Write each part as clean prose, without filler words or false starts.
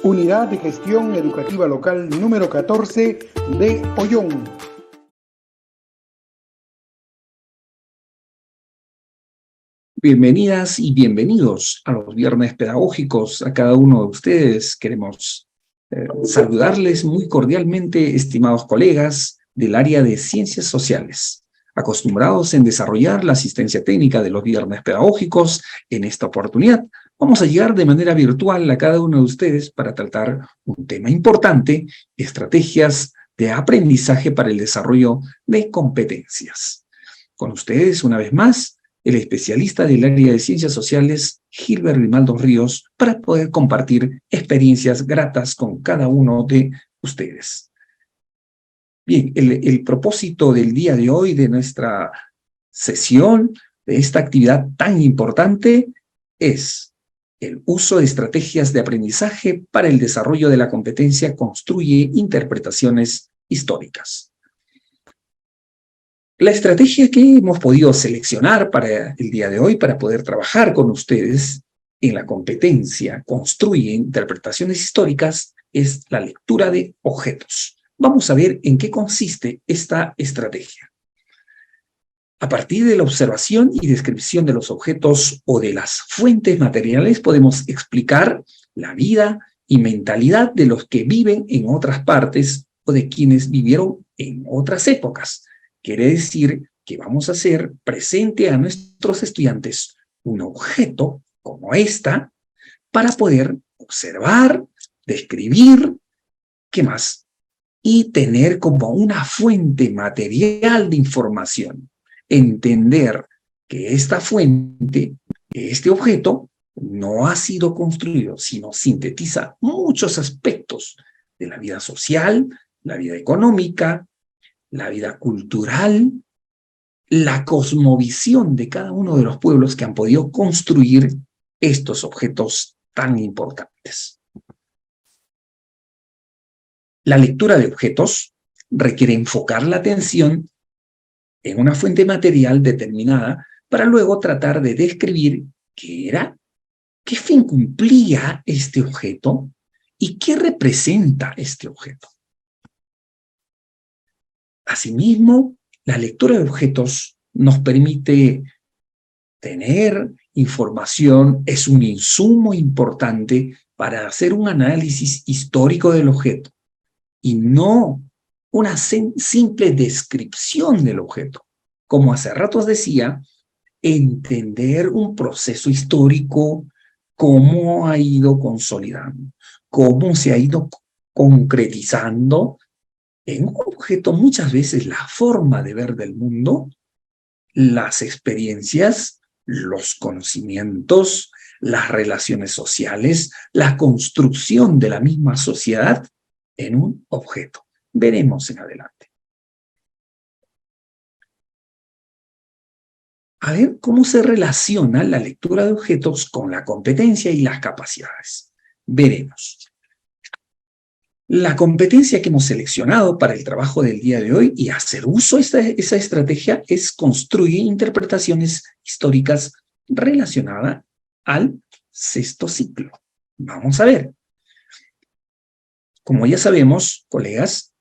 Unidad de Gestión Educativa Local número 14 de Ollón. Bienvenidas y bienvenidos a los viernes pedagógicos. A cada uno de ustedes queremos saludarles muy cordialmente, estimados colegas del área de Ciencias Sociales, acostumbrados en desarrollar la asistencia técnica de los viernes pedagógicos. En esta oportunidad vamos a llegar de manera virtual a cada uno de ustedes para tratar un tema importante: estrategias de aprendizaje para el desarrollo de competencias. Con ustedes, una vez más, el especialista del área de Ciencias Sociales, Gilbert Grimaldo Ríos, para poder compartir experiencias gratas con cada uno de ustedes. Bien, el propósito del día de hoy, de nuestra sesión, de esta actividad tan importante, es el uso de estrategias de aprendizaje para el desarrollo de la competencia construye interpretaciones históricas. La estrategia que hemos podido seleccionar para el día de hoy, para poder trabajar con ustedes en la competencia construye interpretaciones históricas, es la lectura de objetos. Vamos a ver en qué consiste esta estrategia. A partir de la observación y descripción de los objetos o de las fuentes materiales, podemos explicar la vida y mentalidad de los que viven en otras partes o de quienes vivieron en otras épocas. Quiere decir que vamos a hacer presente a nuestros estudiantes un objeto como esta para poder observar, describir, ¿qué más? Y tener como una fuente material de información. Entender que esta fuente, este objeto, no ha sido construido, sino sintetiza muchos aspectos de la vida social, la vida económica, la vida cultural, la cosmovisión de cada uno de los pueblos que han podido construir estos objetos tan importantes. La lectura de objetos requiere enfocar la atención en una fuente material determinada para luego tratar de describir qué era, qué fin cumplía este objeto y qué representa este objeto. Asimismo, la lectura de objetos nos permite tener información, es un insumo importante para hacer un análisis histórico del objeto y no una simple descripción del objeto. Como hace rato os decía, entender un proceso histórico, cómo ha ido consolidando, cómo se ha ido concretizando en un objeto muchas veces la forma de ver del mundo, las experiencias, los conocimientos, las relaciones sociales, la construcción de la misma sociedad en un objeto. Veremos en adelante. A ver cómo se relaciona la lectura de objetos con la competencia y las capacidades. Veremos. La competencia que hemos seleccionado para el trabajo del día de hoy y hacer uso de esa estrategia es construir interpretaciones históricas relacionadas al sexto ciclo. Vamos a ver. Como ya sabemos, colegas,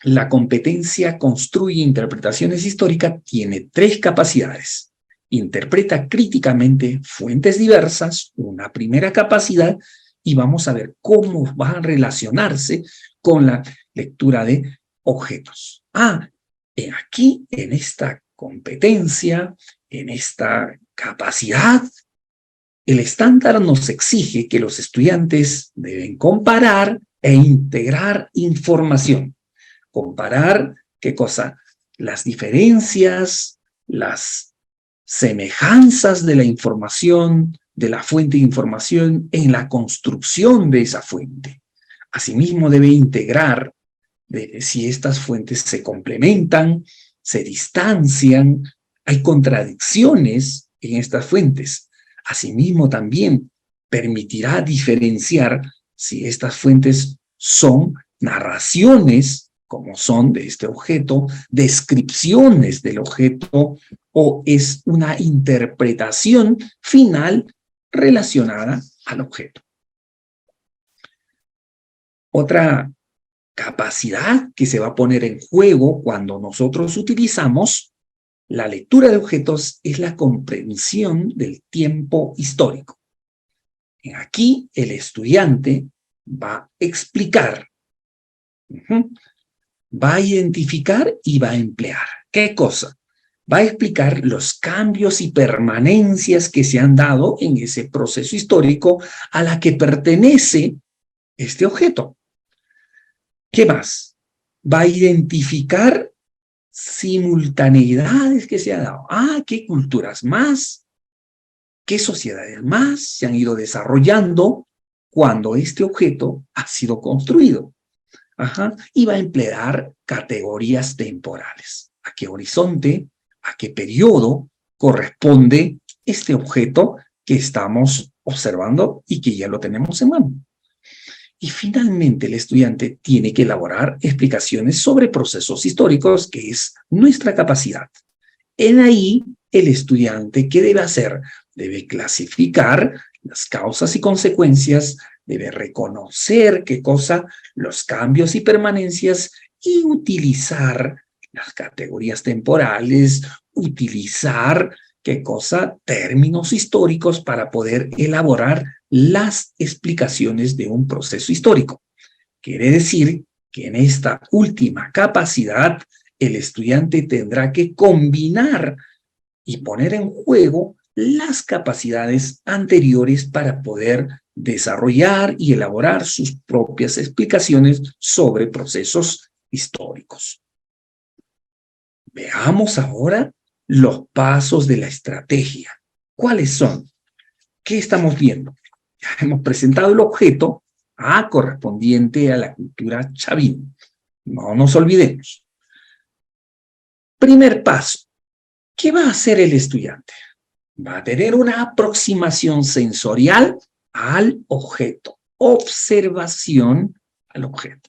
la competencia construye interpretaciones históricas tiene tres capacidades. Interpreta críticamente fuentes diversas, una primera capacidad, y vamos a ver cómo van a relacionarse con la lectura de objetos. Aquí, en esta competencia, en esta capacidad, el estándar nos exige que los estudiantes deben comparar e integrar información. Comparar, ¿qué cosa? Las diferencias, las semejanzas de la información, de la fuente de información en la construcción de esa fuente. Asimismo, debe integrar si estas fuentes se complementan, se distancian, hay contradicciones en estas fuentes. Asimismo, también permitirá diferenciar si estas fuentes son narraciones, como son de este objeto, descripciones del objeto, o es una interpretación final relacionada al objeto. Otra capacidad que se va a poner en juego cuando nosotros utilizamos la lectura de objetos es la comprensión del tiempo histórico. Aquí el estudiante va a explicar, va a identificar y va a emplear. ¿Qué cosa? Va a explicar los cambios y permanencias que se han dado en ese proceso histórico a la que pertenece este objeto. ¿Qué más? Va a identificar simultaneidades que se han dado. ¿Qué culturas más? ¿Qué sociedades más se han ido desarrollando cuando este objeto ha sido construido? Y va a emplear categorías temporales. ¿A qué horizonte, a qué periodo corresponde este objeto que estamos observando y que ya lo tenemos en mano? Y finalmente el estudiante tiene que elaborar explicaciones sobre procesos históricos, que es nuestra capacidad. En ahí, el estudiante, ¿qué debe hacer? Debe clasificar las causas y consecuencias, debe reconocer qué cosa, los cambios y permanencias, y utilizar las categorías temporales, utilizar qué cosa, términos históricos para poder elaborar las explicaciones de un proceso histórico. Quiere decir que en esta última capacidad el estudiante tendrá que combinar y poner en juego las capacidades anteriores para poder desarrollar y elaborar sus propias explicaciones sobre procesos históricos. Veamos ahora los pasos de la estrategia. ¿Cuáles son? ¿Qué estamos viendo? Ya hemos presentado el objeto correspondiente a la cultura chavín. No nos olvidemos. Primer paso. ¿Qué va a hacer el estudiante? Va a tener una aproximación sensorial al objeto. Observación al objeto.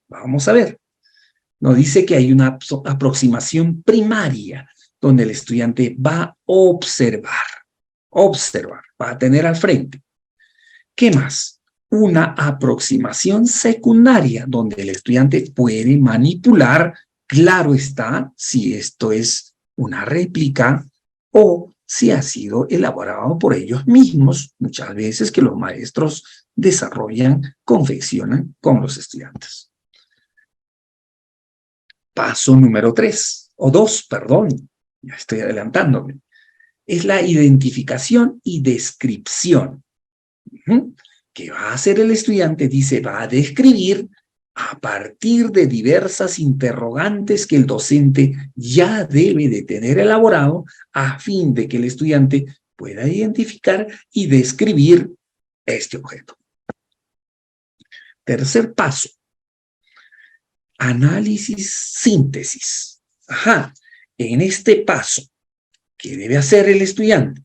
Vamos a ver. Nos dice que hay una aproximación primaria donde el estudiante va a observar. Observar. Va a tener al frente. ¿Qué más? Una aproximación secundaria donde el estudiante puede manipular, claro está, si esto es una réplica o si ha sido elaborado por ellos mismos, muchas veces que los maestros desarrollan, confeccionan con los estudiantes. Paso número 3, o 2, perdón, ya estoy adelantándome, es la identificación y descripción. ¿Qué va a hacer el estudiante? Dice, va a describir a partir de diversas interrogantes que el docente ya debe de tener elaborado a fin de que el estudiante pueda identificar y describir este objeto. Tercer paso, análisis, síntesis. En este paso, ¿qué debe hacer el estudiante?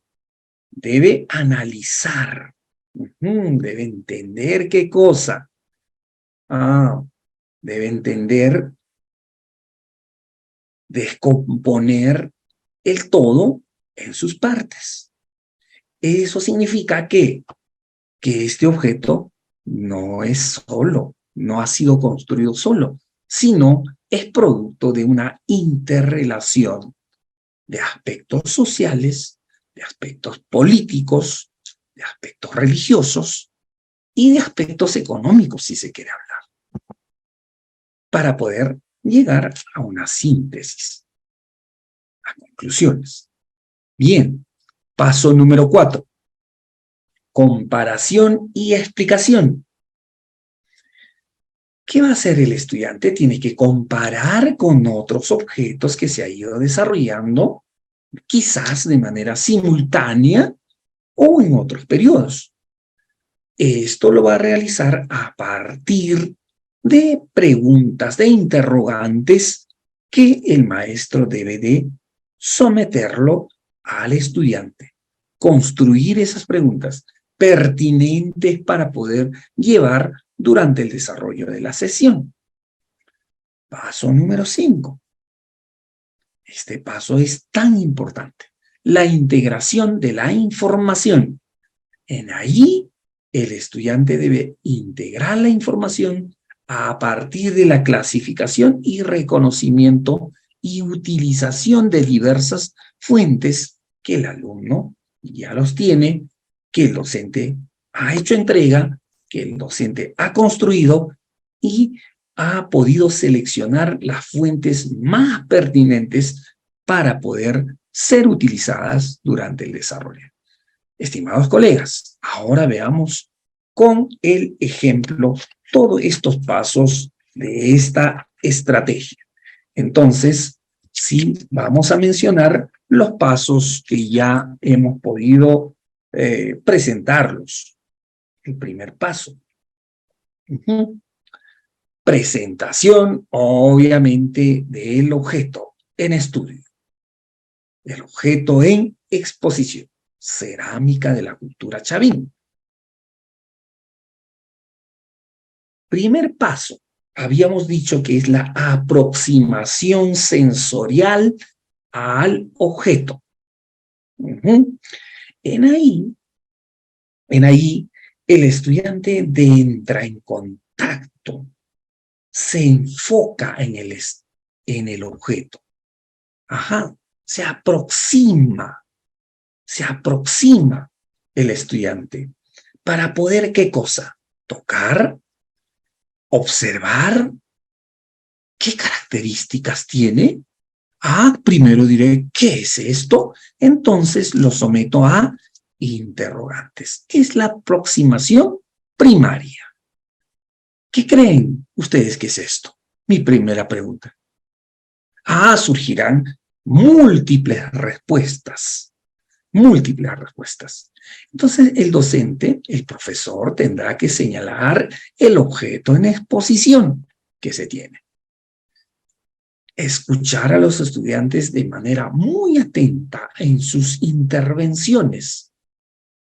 Debe analizar, debe entender qué cosa. Debe entender, descomponer el todo en sus partes. Eso significa que este objeto no es solo, no ha sido construido solo, sino es producto de una interrelación de aspectos sociales, de aspectos políticos, de aspectos religiosos y de aspectos económicos, si se quiere hablar, para poder llegar a una síntesis, a conclusiones. Bien, paso número 4. Comparación y explicación. ¿Qué va a hacer el estudiante? Tiene que comparar con otros objetos que se ha ido desarrollando, quizás de manera simultánea o en otros periodos. Esto lo va a realizar a partir de preguntas, de interrogantes que el maestro debe de someterlo al estudiante. Construir esas preguntas pertinentes para poder llevar durante el desarrollo de la sesión. Paso número 5. Este paso es tan importante. La integración de la información. En allí el estudiante debe integrar la información a partir de la clasificación y reconocimiento y utilización de diversas fuentes que el alumno ya los tiene, que el docente ha hecho entrega, que el docente ha construido y ha podido seleccionar las fuentes más pertinentes para poder ser utilizadas durante el desarrollo. Estimados colegas, ahora veamos con el ejemplo todos estos pasos de esta estrategia. Entonces, sí, vamos a mencionar los pasos que ya hemos podido presentarlos. El primer paso. Presentación, obviamente, del objeto en estudio. El objeto en exposición. Cerámica de la cultura Chavín. Primer paso, habíamos dicho que es la aproximación sensorial al objeto. En ahí, el estudiante entra en contacto, se enfoca en el objeto. Se aproxima el estudiante para poder, ¿qué cosa? Tocar, observar, ¿qué características tiene? Primero diré, ¿qué es esto? Entonces lo someto a interrogantes. Es la aproximación primaria. ¿Qué creen ustedes que es esto? Mi primera pregunta. Surgirán múltiples respuestas. Entonces, el docente, el profesor, tendrá que señalar el objeto en exposición que se tiene. Escuchar a los estudiantes de manera muy atenta en sus intervenciones.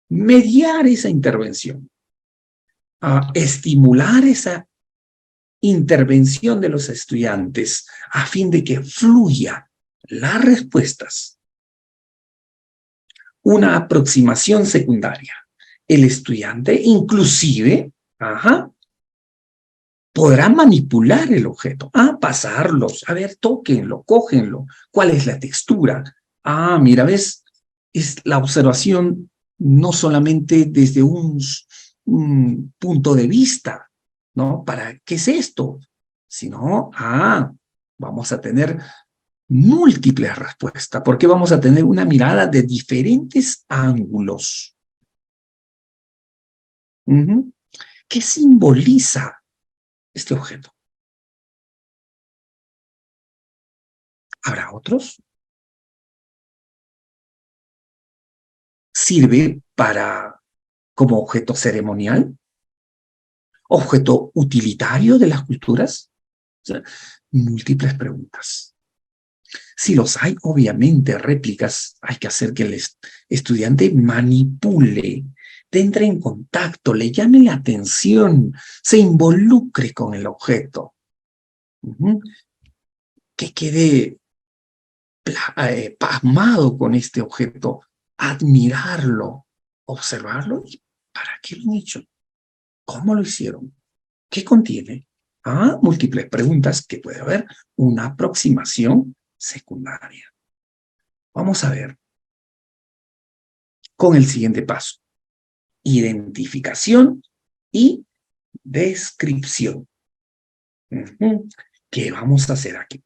Mediar esa intervención. Estimular esa intervención de los estudiantes a fin de que fluya las respuestas. Una aproximación secundaria. El estudiante inclusive podrá manipular el objeto. Pasarlos. A ver, tóquenlo, cógenlo. ¿Cuál es la textura? Mira, ¿ves? Es la observación no solamente desde un punto de vista, ¿no? ¿Para qué es esto? Sino, vamos a tener múltiples respuestas, porque vamos a tener una mirada de diferentes ángulos. ¿Qué simboliza este objeto? ¿Habrá otros? ¿Sirve como objeto ceremonial? ¿Objeto utilitario de las culturas? O sea, múltiples preguntas. Si los hay, obviamente, réplicas, hay que hacer que el estudiante manipule, entre en contacto, le llame la atención, se involucre con el objeto. Que quede pasmado con este objeto, admirarlo, observarlo. ¿Y para qué lo han hecho? ¿Cómo lo hicieron? ¿Qué contiene? Múltiples preguntas que puede haber una aproximación secundaria. Vamos a ver con el siguiente paso. Identificación y descripción. ¿Qué vamos a hacer aquí?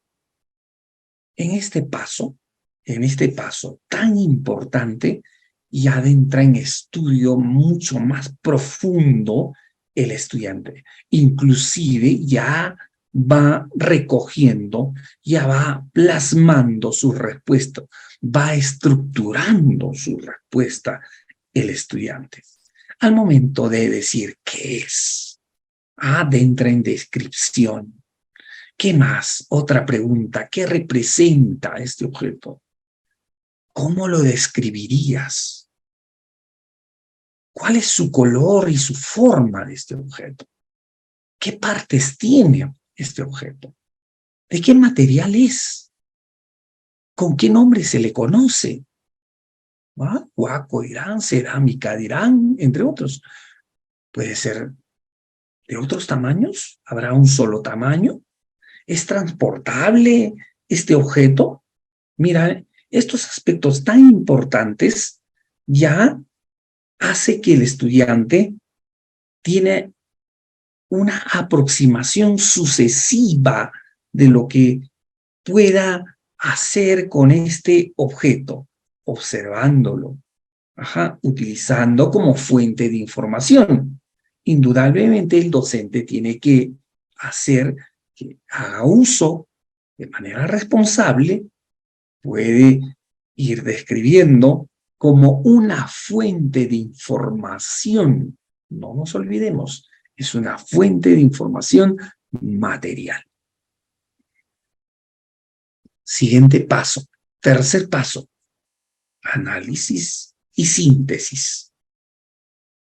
En este paso tan importante, ya adentra en estudio mucho más profundo el estudiante. Inclusive ya va recogiendo, ya va plasmando su respuesta, va estructurando su respuesta el estudiante. Al momento de decir qué es, adentra en descripción. ¿Qué más? Otra pregunta. ¿Qué representa este objeto? ¿Cómo lo describirías? ¿Cuál es su color y su forma de este objeto? ¿Qué partes tiene este objeto? ¿De qué material es? ¿Con qué nombre se le conoce? Huaco dirán, cerámica dirán, entre otros. Puede ser de otros tamaños. ¿Habrá un solo tamaño? ¿Es transportable este objeto? Mira, estos aspectos tan importantes ya hace que el estudiante tiene una aproximación sucesiva de lo que pueda hacer con este objeto, observándolo, utilizando como fuente de información. Indudablemente el docente tiene que hacer que haga uso de manera responsable, puede ir describiendo como una fuente de información. No nos olvidemos, es una fuente de información material. Siguiente paso, tercer paso, análisis y síntesis.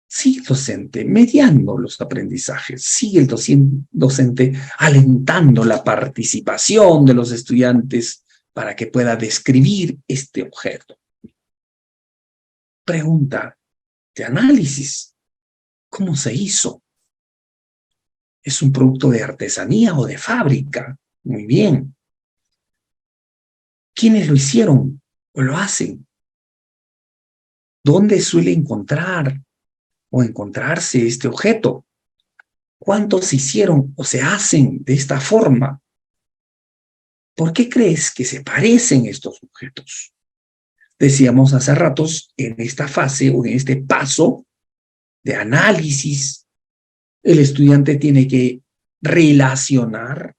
Sigue el docente mediando los aprendizajes, sigue el docente alentando la participación de los estudiantes para que pueda describir este objeto. Pregunta de análisis, ¿cómo se hizo? ¿Es un producto de artesanía o de fábrica? Muy bien. ¿Quiénes lo hicieron o lo hacen? ¿Dónde suele encontrarse este objeto? ¿Cuántos hicieron o se hacen de esta forma? ¿Por qué crees que se parecen estos objetos? Decíamos hace ratos, en esta fase o en este paso de análisis, el estudiante tiene que relacionar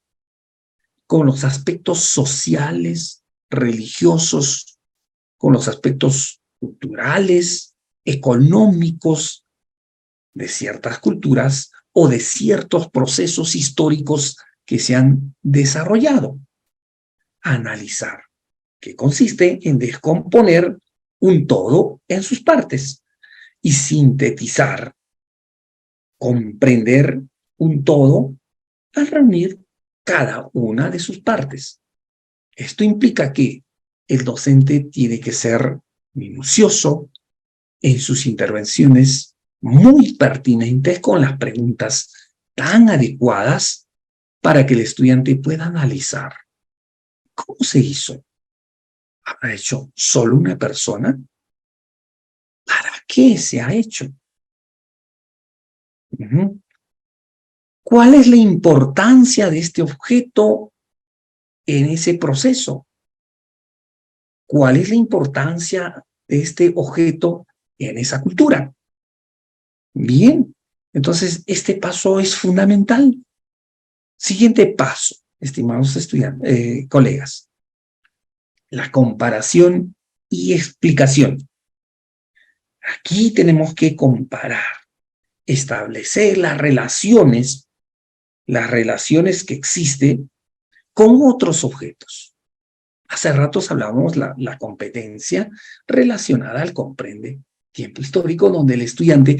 con los aspectos sociales, religiosos, con los aspectos culturales, económicos de ciertas culturas o de ciertos procesos históricos que se han desarrollado. Analizar, que consiste en descomponer un todo en sus partes, y sintetizar, comprender un todo al reunir cada una de sus partes. Esto implica que el docente tiene que ser minucioso en sus intervenciones, muy pertinentes con las preguntas tan adecuadas para que el estudiante pueda analizar. ¿Cómo se hizo? ¿Habrá hecho solo una persona? ¿Para qué se ha hecho? ¿Cuál es la importancia de este objeto en ese proceso? ¿Cuál es la importancia de este objeto en esa cultura? Bien, entonces este paso es fundamental. Siguiente paso, estimados estudiantes, colegas. La comparación y explicación. Aquí tenemos que comparar, establecer las relaciones que existen con otros objetos. Hace ratos hablábamos la competencia relacionada al comprende tiempo histórico, donde el estudiante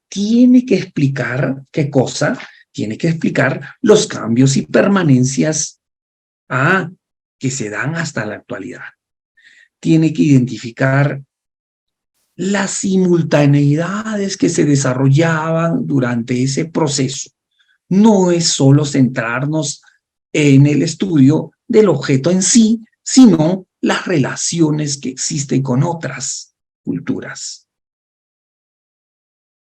tiene que explicar qué cosa, tiene que explicar los cambios y permanencias que se dan hasta la actualidad. Tiene que identificar las simultaneidades que se desarrollaban durante ese proceso. No es solo centrarnos en el estudio del objeto en sí, sino las relaciones que existen con otras culturas.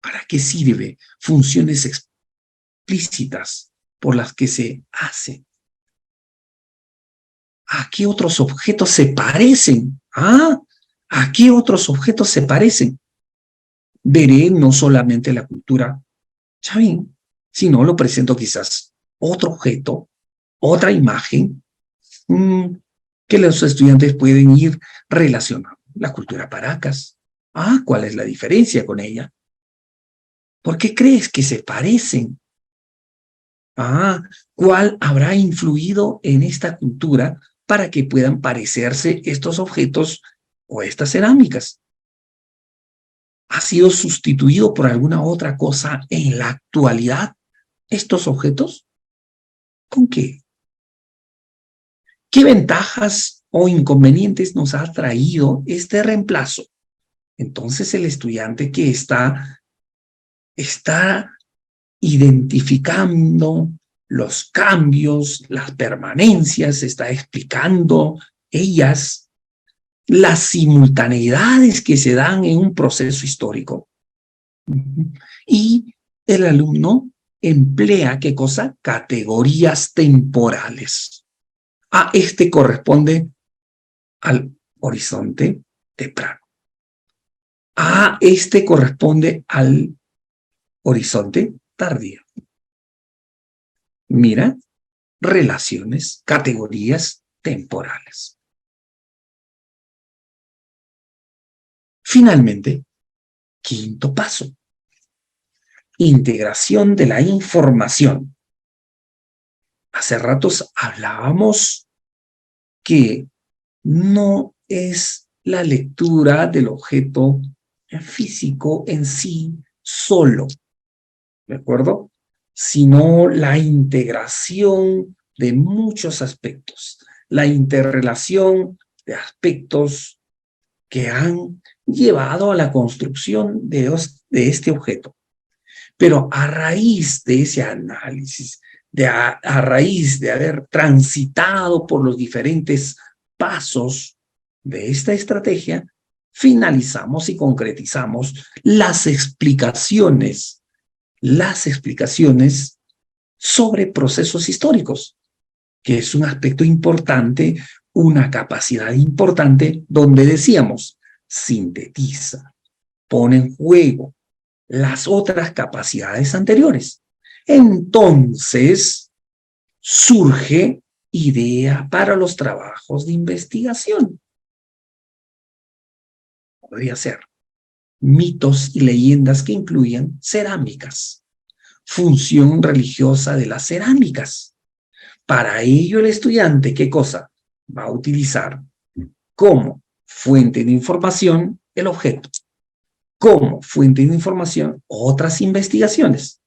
¿Para qué sirve? Funciones explícitas por las que se hace. ¿A qué otros objetos se parecen? ¿A qué otros objetos se parecen? Veré no solamente la cultura chavín, sino lo presento quizás otro objeto, otra imagen, que los estudiantes pueden ir relacionando. La cultura Paracas. ¿Cuál es la diferencia con ella? ¿Por qué crees que se parecen? ¿Cuál habrá influido en esta cultura para que puedan parecerse estos objetos o estas cerámicas? ¿Ha sido sustituido por alguna otra cosa en la actualidad estos objetos? ¿Con qué? ¿Qué ventajas o inconvenientes nos ha traído este reemplazo? Entonces el estudiante que está identificando los cambios, las permanencias, está explicando ellas las simultaneidades que se dan en un proceso histórico. Y el alumno emplea, ¿qué cosa? Categorías temporales. Este corresponde al horizonte temprano. Este corresponde al horizonte tardío. Mira, relaciones, categorías temporales. Finalmente, quinto paso. Integración de la información. Hace ratos hablábamos que no es la lectura del objeto físico en sí solo, ¿de acuerdo? Sino la integración de muchos aspectos, la interrelación de aspectos que han llevado a la construcción de este objeto. Pero a raíz de ese análisis, a raíz de haber transitado por los diferentes pasos de esta estrategia, finalizamos y concretizamos las explicaciones sobre procesos históricos, que es un aspecto importante, una capacidad importante, donde decíamos, sintetiza, pone en juego las otras capacidades anteriores. Entonces, surge idea para los trabajos de investigación. Podría ser mitos y leyendas que incluyan cerámicas, función religiosa de las cerámicas. Para ello, el estudiante, ¿qué cosa? Va a utilizar como fuente de información el objeto, como fuente de información otras investigaciones,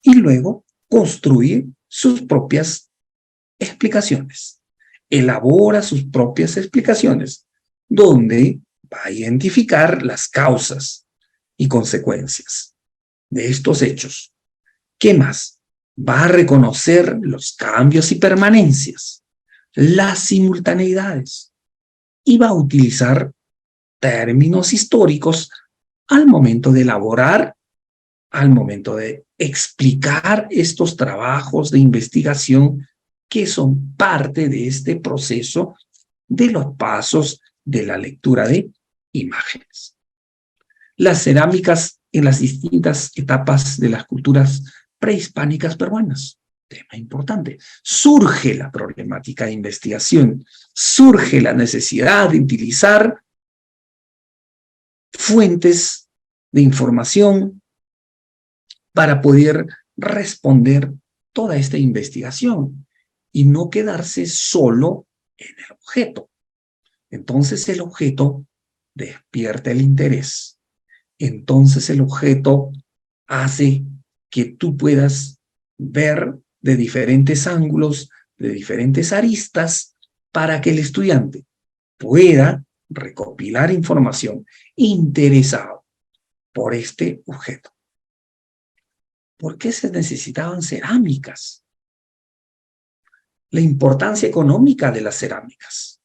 y luego construye sus propias explicaciones, elabora sus propias explicaciones, donde va a identificar las causas y consecuencias de estos hechos. ¿Qué más? Va a reconocer los cambios y permanencias, las simultaneidades, y va a utilizar términos históricos al momento de elaborar, al momento de explicar estos trabajos de investigación que son parte de este proceso de los pasos de la lectura de imágenes. Las cerámicas en las distintas etapas de las culturas prehispánicas peruanas. Tema importante. Surge la problemática de investigación, surge la necesidad de utilizar fuentes de información para poder responder toda esta investigación y no quedarse solo en el objeto. Entonces el objeto despierta el interés. Entonces el objeto hace que tú puedas ver de diferentes ángulos, de diferentes aristas, para que el estudiante pueda recopilar información interesado por este objeto. ¿Por qué se necesitaban cerámicas? La importancia económica de las cerámicas.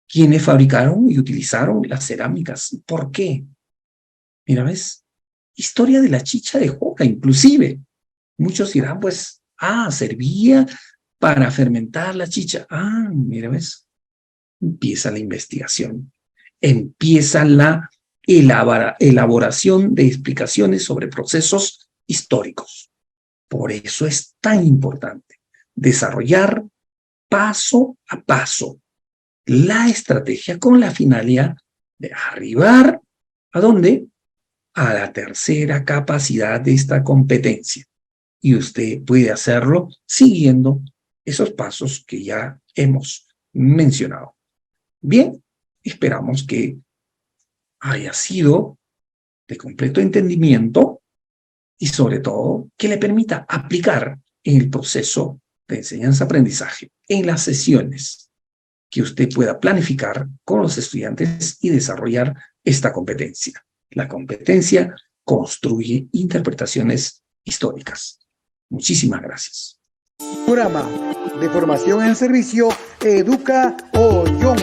¿Quiénes fabricaron y utilizaron las cerámicas? ¿Por qué? Mira, ¿ves? Historia de la chicha de Joca, inclusive. Muchos dirán, pues, servía para fermentar la chicha. Mira, ¿ves? Empieza la investigación. Empieza la elaboración de explicaciones sobre procesos históricos. Por eso es tan importante desarrollar paso a paso la estrategia con la finalidad de arribar ¿a dónde? A la tercera capacidad de esta competencia. Y usted puede hacerlo siguiendo esos pasos que ya hemos mencionado. Bien, esperamos que haya sido de completo entendimiento y sobre todo que le permita aplicar en el proceso de enseñanza-aprendizaje, en las sesiones que usted pueda planificar con los estudiantes y desarrollar esta competencia. La competencia construye interpretaciones históricas. Muchísimas gracias. Programa de formación en servicio Educa Ollón.